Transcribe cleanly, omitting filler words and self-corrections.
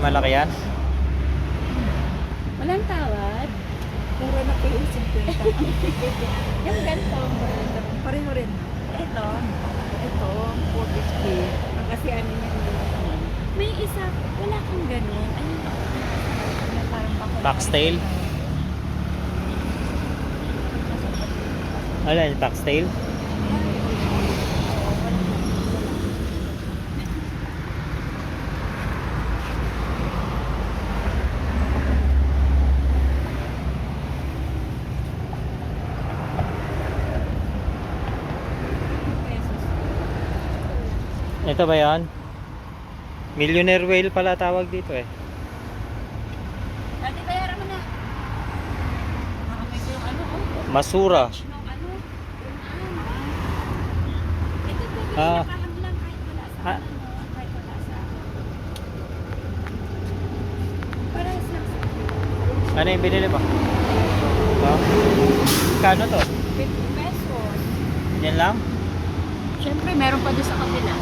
malaki yan? Walang tawad. Mura na po yung 50. Yung ganito. Pareho rin. Ito. Ito, 450. Ang kasi ano niya yung May isa. Wala kang ganun. Ayun. Parang bakula. Foxtail? Wala yung foxtail? Ito ba yan? Millionaire whale pala tawag dito eh. Dati bayaran mo na. Nakamay ko yung ano. Oh. Masura. Yung ano. Ito po. Ah. Nakahaglang kahit wala sa Ah. ano. Kahit wala sa. Parehas lang sa Ano yung binili mo? Kano to? 50 pesos. Yan lang? Siyempre, meron pa doon sa kabila.